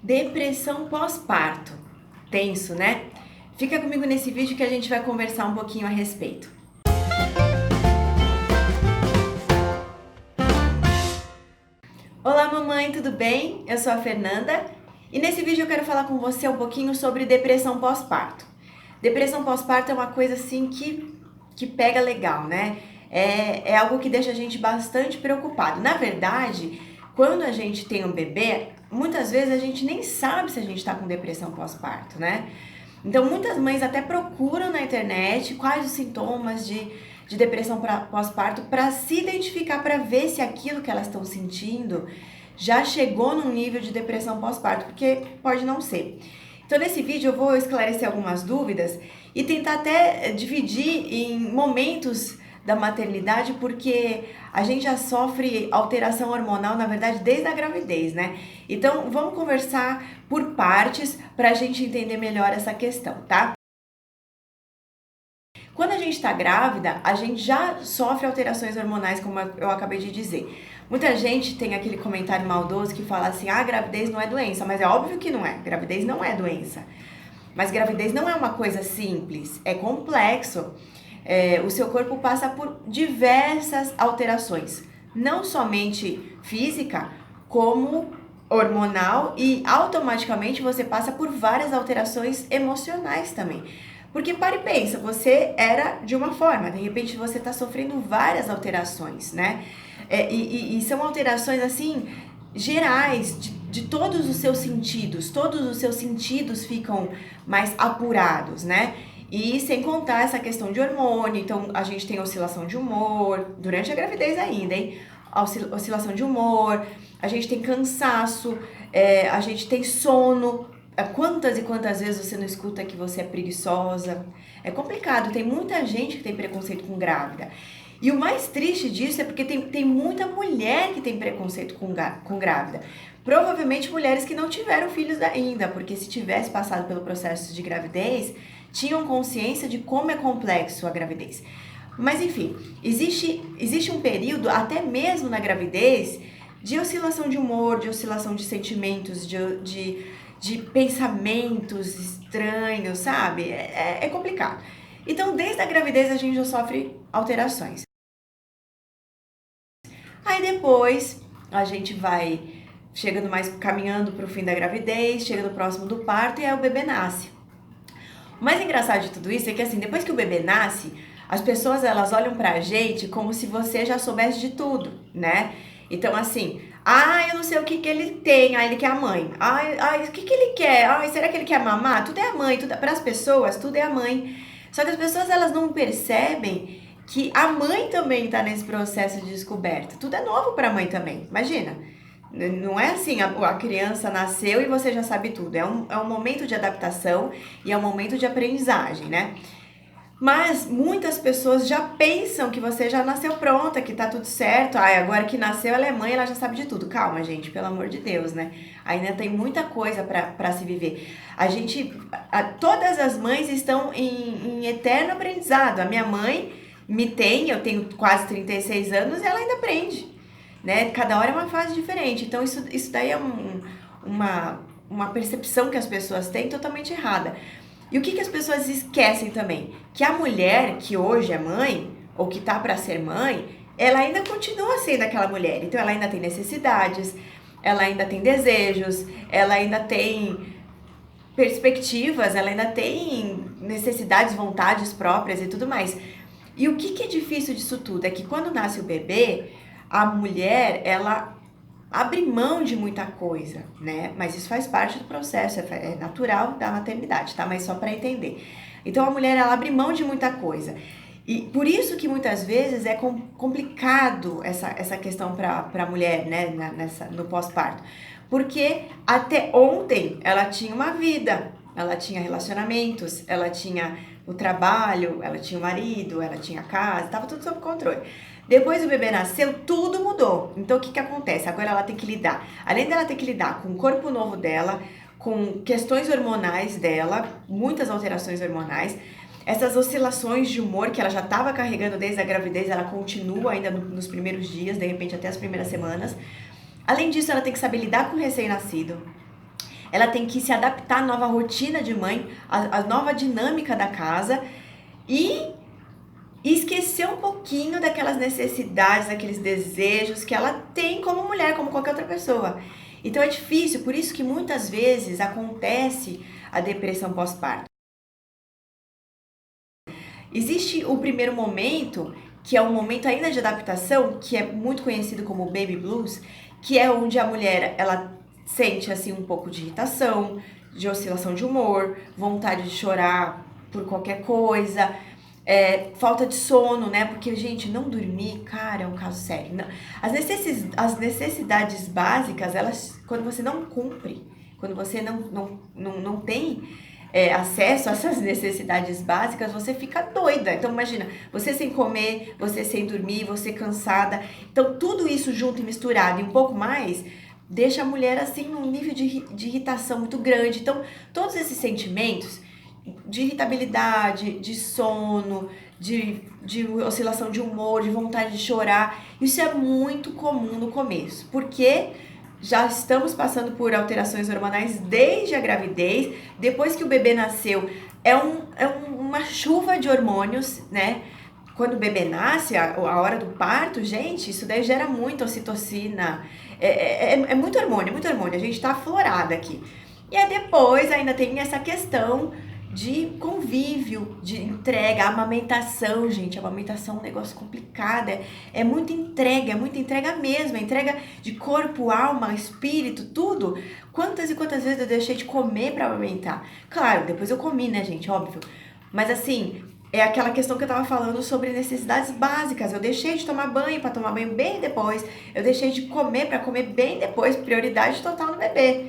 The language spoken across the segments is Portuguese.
Depressão pós-parto. Tenso, né? Fica comigo nesse vídeo que a gente vai conversar um pouquinho a respeito. Olá, mamãe, tudo bem? Eu sou a Fernanda e nesse vídeo eu quero falar com você um pouquinho sobre depressão pós-parto. Depressão pós-parto é uma coisa assim que pega legal, né? É algo que deixa a gente bastante preocupado. Na verdade, quando a gente tem um bebê, muitas vezes a gente nem sabe se a gente tá com depressão pós-parto, né? Então, muitas mães até procuram na internet quais os sintomas de depressão pós-parto para se identificar, para ver se aquilo que elas estão sentindo já chegou num nível de depressão pós-parto, porque pode não ser. Então, nesse vídeo eu vou esclarecer algumas dúvidas e tentar até dividir em momentos da maternidade, porque a gente já sofre alteração hormonal, na verdade, desde a gravidez, né? Então, vamos conversar por partes para a gente entender melhor essa questão, tá? Quando a gente está grávida, a gente já sofre alterações hormonais, como eu acabei de dizer. Muita gente tem aquele comentário maldoso que fala assim, gravidez não é doença, mas é óbvio que não é. Gravidez não é doença. Mas gravidez não é uma coisa simples, é complexo. O seu corpo passa por diversas alterações, não somente física, como hormonal, e automaticamente você passa por várias alterações emocionais também. Porque para e pensa, você era de uma forma, de repente você está sofrendo várias alterações, né? E são alterações assim gerais de todos os seus sentidos ficam mais apurados, né? E sem contar essa questão de hormônio, então a gente tem oscilação de humor, durante a gravidez ainda, hein? Oscilação de humor, a gente tem cansaço, a gente tem sono. Quantas e quantas vezes você não escuta que você é preguiçosa? É complicado, tem muita gente que tem preconceito com grávida. E o mais triste disso é porque tem muita mulher que tem preconceito com grávida. Provavelmente mulheres que não tiveram filhos ainda, porque se tivesse passado pelo processo de gravidez, tinham consciência de como é complexo a gravidez. Mas enfim, existe um período, até mesmo na gravidez, de oscilação de humor, de oscilação de sentimentos, de pensamentos estranhos, sabe? É complicado. Então, desde a gravidez a gente já sofre alterações. Aí depois a gente vai caminhando para o fim da gravidez, chegando próximo do parto e aí o bebê nasce. O mais engraçado de tudo isso é que assim, depois que o bebê nasce, as pessoas elas olham pra gente como se você já soubesse de tudo, né? Então assim, eu não sei o que ele tem, ele quer a mãe. O que ele quer? Será que ele quer mamar? Tudo é a mãe, para as pessoas, tudo é a mãe. Só que as pessoas elas não percebem que a mãe também tá nesse processo de descoberta. Tudo é novo pra mãe também, imagina. Não é assim, a criança nasceu e você já sabe tudo. É um momento de adaptação e é um momento de aprendizagem, né? Mas muitas pessoas já pensam que você já nasceu pronta, que tá tudo certo. Agora que nasceu, ela é mãe, ela já sabe de tudo. Calma, gente, pelo amor de Deus, né? Ainda tem muita coisa pra se viver. Todas as mães estão em eterno aprendizado. A minha mãe eu tenho quase 36 anos e ela ainda aprende, né? Cada hora é uma fase diferente. Então, isso daí é uma percepção que as pessoas têm totalmente errada. E o que as pessoas esquecem também? Que a mulher que hoje é mãe, ou que tá para ser mãe, ela ainda continua sendo aquela mulher. Então, ela ainda tem necessidades, ela ainda tem desejos, ela ainda tem perspectivas, ela ainda tem necessidades, vontades próprias e tudo mais. E o que é difícil disso tudo? É que quando nasce o bebê, a mulher, ela abre mão de muita coisa, né? Mas isso faz parte do processo, é natural da maternidade, tá? Mas só para entender. Então, a mulher, ela abre mão de muita coisa. E por isso que muitas vezes é complicado essa questão para a mulher, né? No pós-parto. Porque até ontem ela tinha uma vida, ela tinha relacionamentos, ela tinha o trabalho, ela tinha o marido, ela tinha a casa, estava tudo sob controle. Depois o bebê nasceu, tudo mudou. Então o que acontece? Agora ela tem que lidar, além dela ter que lidar com o corpo novo dela, com questões hormonais dela, muitas alterações hormonais, essas oscilações de humor que ela já estava carregando desde a gravidez, ela continua ainda nos primeiros dias, de repente até as primeiras semanas. Além disso, ela tem que saber lidar com o recém-nascido. ela tem que se adaptar à nova rotina de mãe, à nova dinâmica da casa e esquecer um pouquinho daquelas necessidades, daqueles desejos que ela tem como mulher, como qualquer outra pessoa. Então é difícil, por isso que muitas vezes acontece a depressão pós-parto. Existe o primeiro momento, que é um momento ainda de adaptação, que é muito conhecido como baby blues, que é onde a mulher, ela sente assim um pouco de irritação, de oscilação de humor, vontade de chorar por qualquer coisa, falta de sono, né? Porque, gente, não dormir, cara, é um caso sério. Não. As necessidades básicas, elas, quando você não cumpre, quando você não tem acesso a essas necessidades básicas, você fica doida. Então, imagina, você sem comer, você sem dormir, você cansada. Então, tudo isso junto e misturado e um pouco mais, deixa a mulher, assim, num nível de irritação muito grande. Então, todos esses sentimentos de irritabilidade, de sono, de oscilação de humor, de vontade de chorar, isso é muito comum no começo. Porque já estamos passando por alterações hormonais desde a gravidez, depois que o bebê nasceu, uma chuva de hormônios, né? Quando o bebê nasce, a hora do parto, gente, isso daí gera muita ocitocina, é muito hormônio, a gente tá aflorada aqui. E aí depois ainda tem essa questão de convívio, de entrega, amamentação, gente. A amamentação é um negócio complicado, é muita entrega mesmo, é entrega de corpo, alma, espírito, tudo. Quantas e quantas vezes eu deixei de comer pra amamentar? Claro, depois eu comi, né, gente, óbvio. Mas assim, é aquela questão que eu tava falando sobre necessidades básicas. Eu deixei de tomar banho pra tomar banho bem depois. Eu deixei de comer pra comer bem depois, prioridade total no bebê.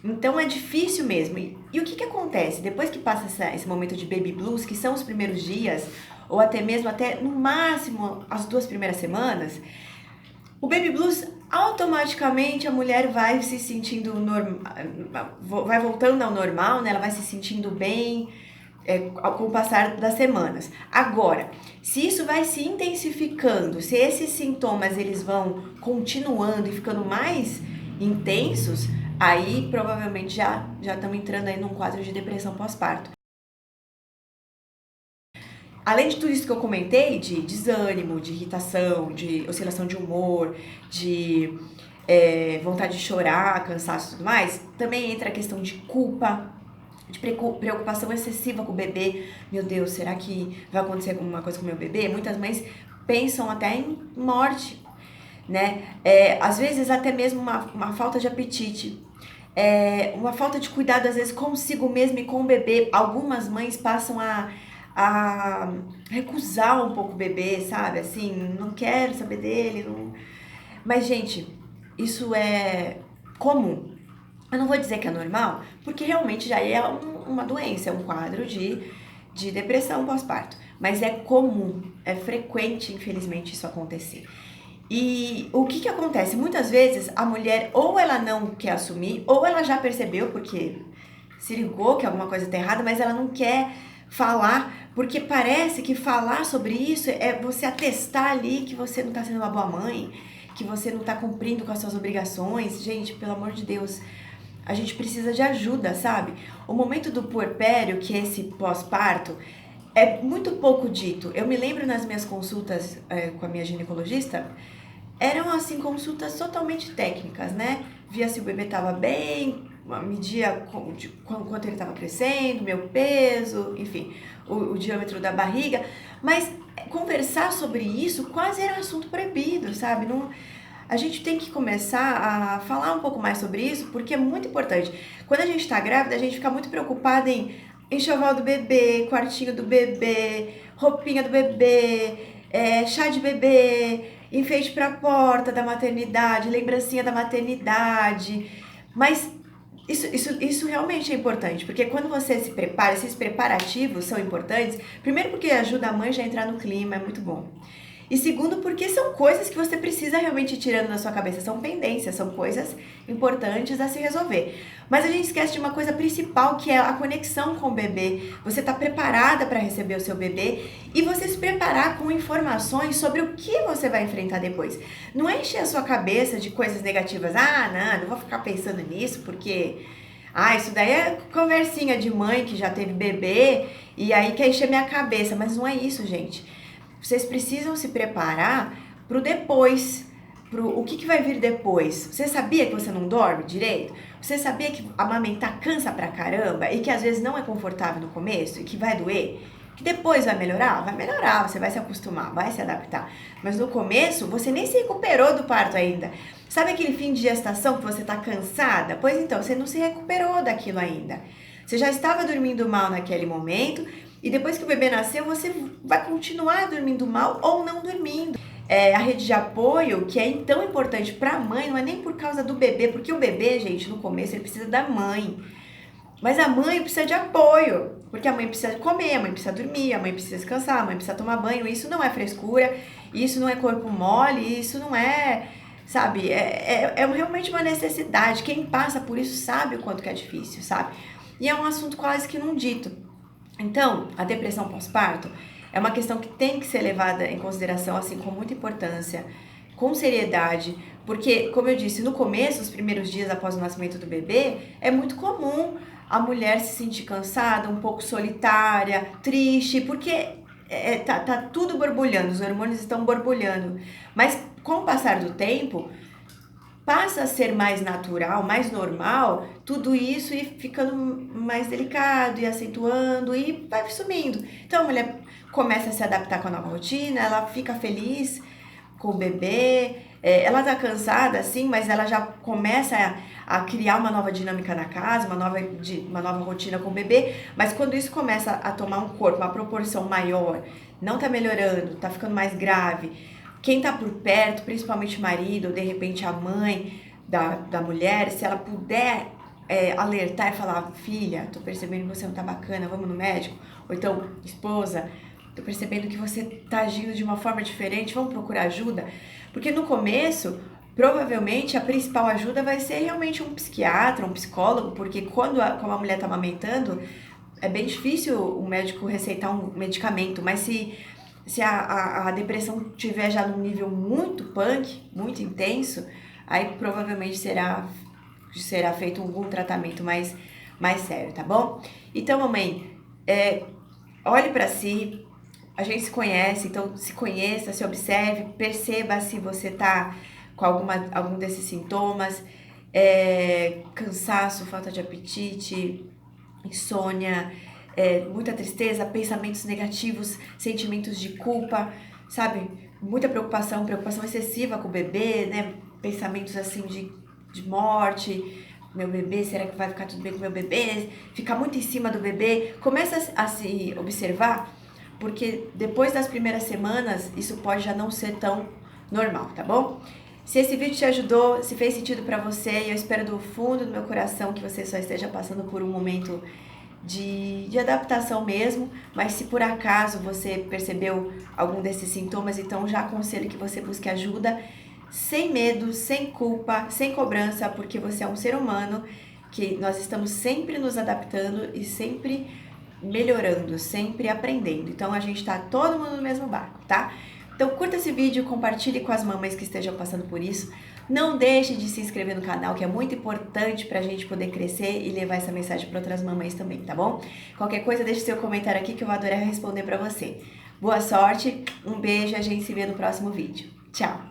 Então é difícil mesmo. E o que acontece? Depois que passa esse momento de baby blues, que são os primeiros dias, ou até mesmo, no máximo, as 2 primeiras semanas, o baby blues, automaticamente a mulher vai se sentindo vai voltando ao normal, né? Ela vai se sentindo bem com o passar das semanas. Agora, se isso vai se intensificando, se esses sintomas eles vão continuando e ficando mais intensos, aí provavelmente já estamos entrando aí num quadro de depressão pós-parto. Além de tudo isso que eu comentei, de desânimo, de irritação, de oscilação de humor, de vontade de chorar, cansaço e tudo mais, também entra a questão de culpa, de preocupação excessiva com o bebê. Meu Deus, será que vai acontecer alguma coisa com o meu bebê? Muitas mães pensam até em morte, né? Às vezes até mesmo uma falta de apetite, uma falta de cuidado às vezes consigo mesmo e com o bebê. Algumas mães passam a recusar um pouco o bebê, sabe? Assim, não quero saber dele, não... Mas, gente, isso é comum. Eu não vou dizer que é normal, porque realmente já é uma doença, é um quadro de depressão pós-parto. Mas é comum, é frequente, infelizmente, isso acontecer. E o que acontece? Muitas vezes a mulher ou ela não quer assumir, ou ela já percebeu, porque se ligou que alguma coisa está errada, mas ela não quer falar, porque parece que falar sobre isso é você atestar ali que você não está sendo uma boa mãe, que você não está cumprindo com as suas obrigações. Gente, pelo amor de Deus, a gente precisa de ajuda, sabe? O momento do puerpério, que é esse pós-parto, é muito pouco dito. Eu me lembro nas minhas consultas com a minha ginecologista, eram assim consultas totalmente técnicas, né? Via se o bebê estava bem, media quanto ele estava crescendo, meu peso, enfim, o diâmetro da barriga. Mas conversar sobre isso quase era um assunto proibido, sabe? Não, a gente tem que começar a falar um pouco mais sobre isso, porque é muito importante. Quando a gente está grávida, a gente fica muito preocupada em enxoval do bebê, quartinho do bebê, roupinha do bebê, chá de bebê, enfeite para a porta da maternidade, lembrancinha da maternidade. Mas isso realmente é importante, porque quando você se prepara, esses preparativos são importantes. Primeiro porque ajuda a mãe já a entrar no clima, é muito bom. E segundo, porque são coisas que você precisa realmente ir tirando da sua cabeça. São pendências, são coisas importantes a se resolver. Mas a gente esquece de uma coisa principal, que é a conexão com o bebê. Você está preparada para receber o seu bebê e você se preparar com informações sobre o que você vai enfrentar depois. Não é encher a sua cabeça de coisas negativas. Ah, não vou ficar pensando nisso porque... Ah, isso daí é conversinha de mãe que já teve bebê e aí quer encher minha cabeça. Mas não é isso, gente. Vocês precisam se preparar pro depois. O que vai vir depois? Você sabia que você não dorme direito? Você sabia que amamentar cansa pra caramba e que às vezes não é confortável no começo e que vai doer? Que depois vai melhorar? Vai melhorar, você vai se acostumar, vai se adaptar. Mas no começo, você nem se recuperou do parto ainda. Sabe aquele fim de gestação que você tá cansada? Pois então, você não se recuperou daquilo ainda. Você já estava dormindo mal naquele momento e depois que o bebê nasceu, você vai continuar dormindo mal ou não dormindo. A rede de apoio, que é tão importante para a mãe, não é nem por causa do bebê, porque o bebê, gente, no começo ele precisa da mãe. Mas a mãe precisa de apoio, porque a mãe precisa comer, a mãe precisa dormir, a mãe precisa descansar, a mãe precisa tomar banho. Isso não é frescura, isso não é corpo mole, isso não é, sabe, é realmente uma necessidade. Quem passa por isso sabe o quanto que é difícil, sabe? E é um assunto quase que não dito. Então, a depressão pós-parto é uma questão que tem que ser levada em consideração, assim, com muita importância, com seriedade, porque, como eu disse, no começo, os primeiros dias após o nascimento do bebê, é muito comum a mulher se sentir cansada, um pouco solitária, triste, porque tá tudo borbulhando, os hormônios estão borbulhando. Mas com o passar do tempo, passa a ser mais natural, mais normal, tudo isso e ficando mais delicado e acentuando e vai sumindo. Então a mulher começa a se adaptar com a nova rotina, ela fica feliz com o bebê, ela tá cansada sim, mas ela já começa a criar uma nova dinâmica na casa, uma nova rotina com o bebê, mas quando isso começa a tomar um corpo, uma proporção maior, não tá melhorando, tá ficando mais grave, quem tá por perto, principalmente o marido, ou de repente a mãe da mulher, se ela puder alertar e falar, filha, tô percebendo que você não tá bacana, vamos no médico, ou então, esposa, tô percebendo que você tá agindo de uma forma diferente, vamos procurar ajuda, porque no começo, provavelmente a principal ajuda vai ser realmente um psiquiatra, um psicólogo, porque como a mulher tá amamentando, é bem difícil o médico receitar um medicamento, mas se a depressão tiver já num nível muito punk, muito intenso, aí provavelmente será feito algum tratamento mais sério, tá bom? Então, mamãe, olhe pra si, a gente se conhece, então se conheça, se observe, perceba se você tá com algum desses sintomas, cansaço, falta de apetite, insônia, muita tristeza, pensamentos negativos, sentimentos de culpa, sabe? Muita preocupação excessiva com o bebê, né? Pensamentos assim de morte, meu bebê, será que vai ficar tudo bem com meu bebê? Ficar muito em cima do bebê. Começa a se observar, porque depois das primeiras semanas, isso pode já não ser tão normal, tá bom? Se esse vídeo te ajudou, se fez sentido pra você, eu espero do fundo do meu coração que você só esteja passando por um momento de adaptação mesmo, mas se por acaso você percebeu algum desses sintomas, então já aconselho que você busque ajuda sem medo, sem culpa, sem cobrança, porque você é um ser humano que nós estamos sempre nos adaptando e sempre melhorando, sempre aprendendo. Então a gente tá todo mundo no mesmo barco, tá? Então curta esse vídeo, compartilhe com as mamães que estejam passando por isso. Não deixe de se inscrever no canal, que é muito importante pra gente poder crescer e levar essa mensagem para outras mamães também, tá bom? Qualquer coisa, deixe seu comentário aqui que eu vou adorar responder pra você. Boa sorte, um beijo e a gente se vê no próximo vídeo. Tchau!